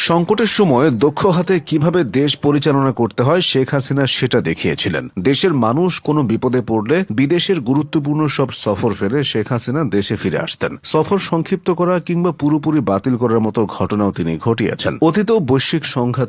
সংকটের সময় দক্ষ হাতে কিভাবে দেশ পরিচালনা করতে হয় শেখ হাসিনা সেটা দেখিয়েছিলেন। দেশের মানুষ কোনো বিপদে পড়লে বিদেশের গুরুত্বপূর্ণ সব সফর ফেলে শেখ হাসিনা দেশে ফিরে আসতেন। সফর সংক্ষিপ্ত করা কিংবা পুরোপুরি বাতিল করার মতো ঘটনাও তিনি ঘটিয়েছেন। অতীতেও বৈশ্বিক সংঘাত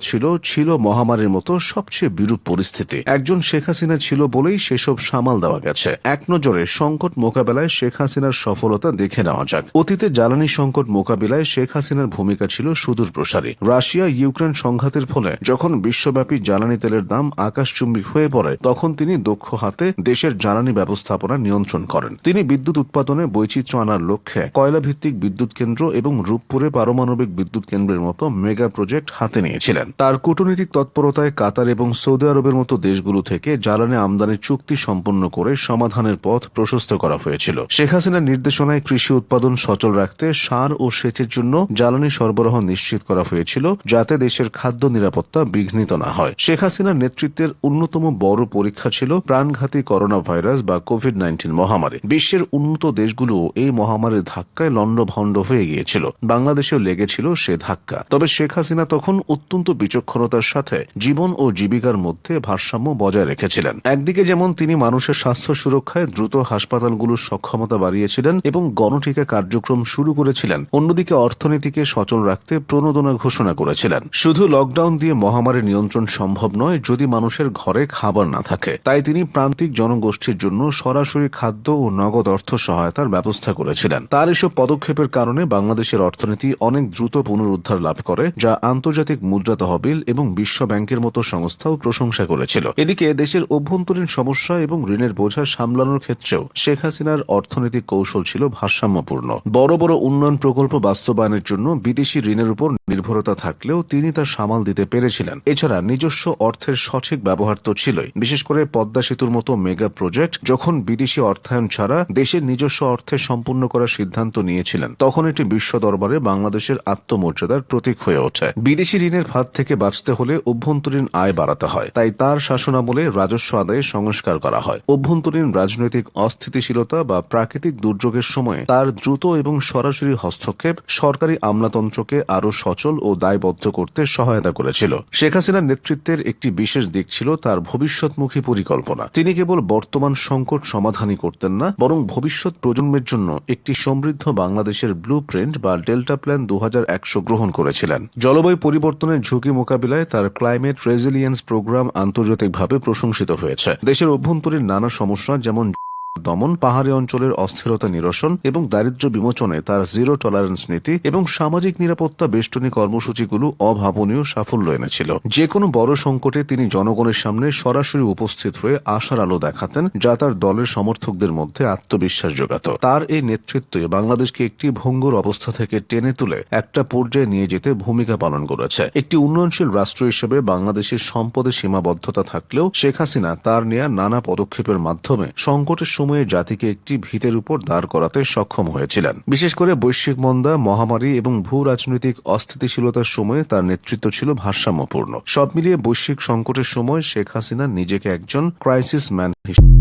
ছিল মহামারীর মতো সবচেয়ে বিরূপ পরিস্থিতি। একজন শেখ হাসিনা ছিল বলেই সেসব সামাল দেওয়া গেছে। এক নজরে সংকট মোকাবেলায় শেখ হাসিনার সফলতা দেখে নেওয়া যাক। অতীতে জ্বালানি সংকট মোকাবিলায় শেখ হাসিনার ভূমিকা ছিল সুদূর প্রসারী। রাশিয়া ইউক্রেন সংঘাতের ফলে যখন বিশ্বব্যাপী জ্বালানি তেলের দাম আকাশচুম্বী হয়ে পড়ে, তখন তিনি দক্ষ হাতে দেশের জ্বালানি ব্যবস্থাপনা নিয়ন্ত্রণ করেন। তিনি বিদ্যুৎ উৎপাদনে বৈচিত্র্য আনার লক্ষ্যে কয়লা ভিত্তিক বিদ্যুৎ কেন্দ্র এবং রূপপুরে পারমাণবিক বিদ্যুৎ কেন্দ্রের মতো মেগা প্রজেক্ট হাতে নিয়েছিলেন। তার কূটনৈতিক তৎপরতায় কাতার এবং সৌদি আরবের মতো দেশগুলো থেকে জ্বালানি আমদানির চুক্তি সম্পন্ন করে সমাধানের পথ প্রশস্ত করা হয়েছিল। শেখ হাসিনার নির্দেশনায় কৃষি উৎপাদন সচল রাখতে সার ও সেচের জন্য জ্বালানি সরবরাহ নিশ্চিত করা হয়েছিল, যাতে দেশের খাদ্য নিরাপত্তা বিঘ্নিত না হয়। শেখ হাসিনার নেতৃত্বের অন্যতম বড় পরীক্ষা ছিল প্রাণঘাতী করোনা ভাইরাস বা কোভিড-19 মহামারী। বিশ্বের উন্নত দেশগুলো এই মহামারীর ধাক্কায় লণ্ডভণ্ড হয়ে গিয়েছিল। বাংলাদেশেও লেগেছিল সে ধাক্কা। তবে শেখ হাসিনা তখন অত্যন্ত বিচক্ষণতার সাথে জীবন ও জীবিকার মধ্যে ভারসাম্য বজায় রেখেছিলেন। একদিকে যেমন তিনি মানুষের স্বাস্থ্য সুরক্ষায় দ্রুত হাসপাতালগুলোর সক্ষমতা বাড়িয়েছিলেন এবং গণটিকা কার্যক্রম শুরু করেছিলেন, অন্যদিকে অর্থনীতিকে সচল রাখতে প্রণোদনা ঘোষণা করেছিলেন। শুধু লকডাউন দিয়ে মহামারী নিয়ন্ত্রণ সম্ভব নয় যদি মানুষের ঘরে খাবার না থাকে। তাই তিনি প্রান্তিক জনগোষ্ঠীর জন্য সরাসরি খাদ্য ও নগদ অর্থ সহায়তার ব্যবস্থা করেছিলেন। তার এসব পদক্ষেপের কারণে বাংলাদেশের অর্থনীতি অনেক দ্রুত পুনরুদ্ধার লাভ করে, যা আন্তর্জাতিক মুদ্রা তহবিল এবং বিশ্ব ব্যাংকের মতো সংস্থাও প্রশংসা করেছিল। এদিকে দেশের অভ্যন্তরীণ সমস্যা এবং ঋণের বোঝা সামলানোর ক্ষেত্রেও শেখ হাসিনার অর্থনৈতিক কৌশল ছিল ভারসাম্যপূর্ণ। বড় বড় উন্নয়ন প্রকল্প বাস্তবায়নের জন্য বিদেশি ঋণের উপর নির্ভরতা থাকলেও তিনি তা সামাল দিতে পেরেছিলেন। এছাড়া নিজস্ব অর্থের সঠিক ব্যবহার তো ছিলই। বিশেষ করে পদ্মা সেতুর মতো মেগা প্রজেক্ট যখন বিদেশি অর্থায়ন ছাড়া দেশের নিজস্ব অর্থে সম্পূর্ণ করার সিদ্ধান্ত নিয়েছিলেন, তখন এটি বিশ্ব দরবারে বাংলাদেশের আত্মমর্যাদার প্রতীক হয়ে ওঠে। বিদেশি ঋণের ফাঁদ থেকে বাঁচতে হলে অভ্যন্তরীণ আয় বাড়াতে হয়। তাই তার শাসনামলে রাজস্ব আদায়ে সংস্কার করা হয়। অভ্যন্তরীণ রাজনৈতিক অস্থিতিশীলতা বা প্রাকৃতিক দুর্যোগের সময়ে তার দ্রুত এবং সরাসরি হস্তক্ষেপ সরকারি আমলাতন্ত্রকে আরও সচল ও দায়বদ্ধ করতে সহায়তা করেছিল। শেখ হাসিনার নেতৃত্বের একটি বিশেষ দিক ছিল তার ভবিষ্যৎমুখী পরিকল্পনা। তিনি কেবল বর্তমান সংকট সমাধানই করতেন না, বরং ভবিষ্যৎ প্রজন্মের জন্য একটি সমৃদ্ধ বাংলাদেশের ব্লু প্রিন্ট বা ডেল্টা প্ল্যান 2100 গ্রহণ করেছিলেন। জলবায়ু পরিবর্তনের ঝুঁকি মোকাবিলায় তার ক্লাইমেট রেজিলিয়েন্স প্রোগ্রাম আন্তর্জাতিকভাবে প্রশংসিত হয়েছে। দেশের অভ্যন্তরীণ নানা সমস্যা যেমন দমন, পাহাড়ি অঞ্চলের অস্থিরতা নিরসন এবং দারিদ্র্য বিমোচনে তার জিরো টলারেন্স নীতি এবং সামাজিক নিরাপত্তা বেষ্টনী কর্মসূচিগুলো অভাবনীয় সাফল্য এনেছিল। যে কোনো বড় সংকটে তিনি জনগণের সামনে সরাসরি উপস্থিত হয়ে আশার আলো দেখাতেন, যা তার দলের সমর্থকদের মধ্যে আত্মবিশ্বাস যোগাত। তার এই নেতৃত্বে বাংলাদেশকে একটি ভঙ্গুর অবস্থা থেকে টেনে তুলে একটা পর্যায়ে নিয়ে যেতে ভূমিকা পালন করেছে। একটি উন্নয়নশীল রাষ্ট্র হিসেবে বাংলাদেশের সম্পদের সীমাবদ্ধতা থাকলেও শেখ হাসিনা তার নেয়া নানা পদক্ষেপের মাধ্যমে সংকটের সময়ে জাতিকে একটি ভিতের উপর দাঁড় করাতে সক্ষম হয়েছিলেন। বিশেষ করে বৈশ্বিক মন্দা, মহামারী এবং ভূ রাজনৈতিক অস্থিতিশীলতার সময়ে তার নেতৃত্ব ছিল ভারসাম্যপূর্ণ। সব মিলিয়ে বৈশ্বিক সংকটের সময় শেখ হাসিনা নিজেকে একজন ক্রাইসিস ম্যান হিসেবে